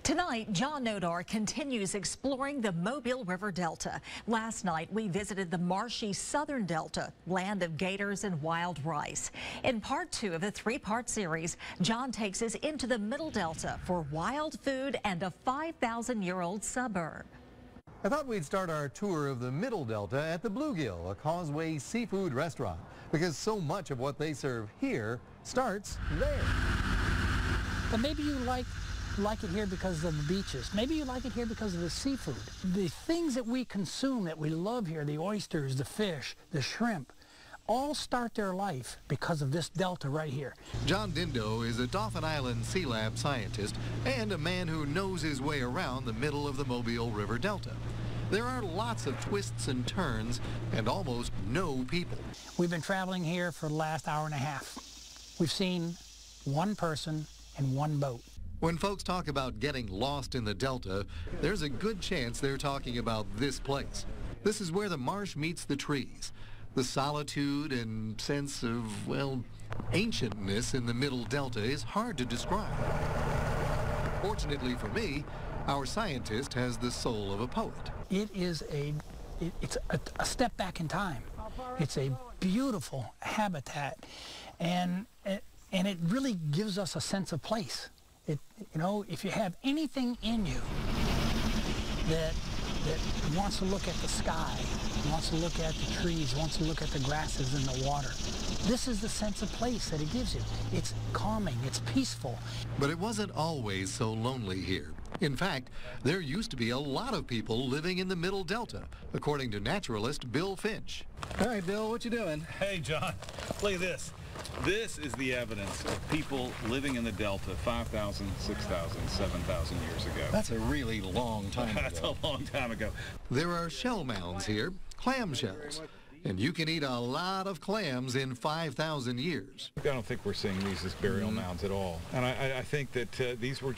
Tonight, John Nodar continues exploring the Mobile River Delta. Last night, we visited the marshy southern delta, land of gators and wild rice. In part 2 of the 3-part series, John takes us into the middle delta for wild food and a 5,000-year-old suburb. I thought we'd start our tour of the Middle Delta at the Bluegill, a Causeway seafood restaurant, because so much of what they serve here starts there. But maybe you like it here because of the beaches. Maybe you like it here because of the seafood. The things that we consume that we love here, the oysters, the fish, the shrimp, all start their life because of this delta right here. John Dindo is a Dauphin Island Sea Lab scientist and a man who knows his way around the middle of the Mobile River Delta. There are lots of twists and turns and almost no people. We've been traveling here for the last hour and a half. We've seen one person and one boat. When folks talk about getting lost in the Delta, there's a good chance they're talking about this place. This is where the marsh meets the trees. The solitude and sense of, well, ancientness in the Middle Delta is hard to describe. Fortunately for me, our scientist has the soul of a poet. It's a step back in time. It's a beautiful habitat, and it really gives us a sense of place. You know, if you have anything in you that wants to look at the sky, wants to look at the trees, wants to look at the grasses and the water, this is the sense of place that it gives you. It's calming, it's peaceful. But it wasn't always so lonely here. In fact, there used to be a lot of people living in the Middle Delta, according to naturalist Bill Finch. All right, Bill, what you doing? Hey, John, look at this. This is the evidence of people living in the Delta 5,000, 6,000, 7,000 years ago. That's a really long time ago. That's a long time ago. There are shell mounds here, clam shells, and you can eat a lot of clams in 5,000 years. I don't think we're seeing these as burial mounds at all. And I think that these were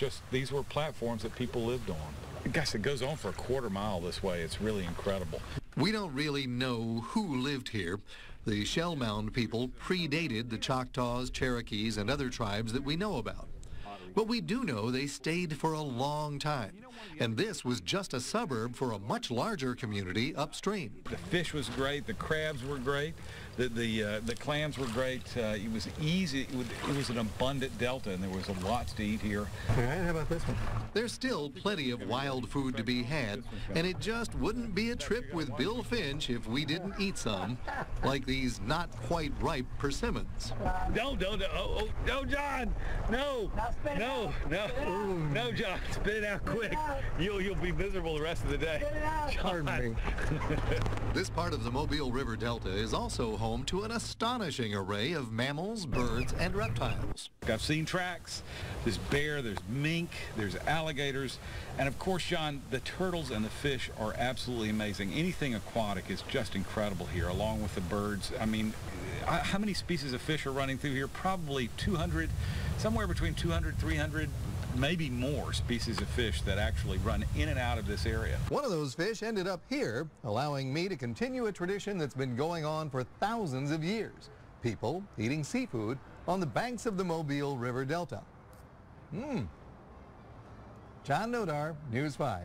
platforms that people lived on. Gosh, it goes on for a quarter mile this way. It's really incredible. We don't really know who lived here. The shell mound people predated the Choctaws, Cherokees, and other tribes that we know about. But we do know they stayed for a long time, and this was just a suburb for a much larger community upstream. The fish was great, the crabs were great, the clams were great. It was easy, it was an abundant delta, and there was lots to eat here. All right, how about this one? There's still plenty of wild food to be had, and it just wouldn't be a trip with Bill Finch if we didn't eat some, like these not quite ripe persimmons. No, John, no, John, spit it out quick. You'll be miserable the rest of the day. Pardon me. This part of the Mobile River Delta is also home to an astonishing array of mammals, birds, and reptiles. I've seen tracks. There's bear, there's mink, there's alligators, and of course, John, the turtles and the fish are absolutely amazing. Anything aquatic is just incredible here, along with the birds. I mean, how many species of fish are running through here? Probably 200, somewhere between 200, 300, maybe more species of fish that actually run in and out of this area. One of those fish ended up here, allowing me to continue a tradition that's been going on for thousands of years. People eating seafood on the banks of the Mobile River Delta. John Nodar, News 5.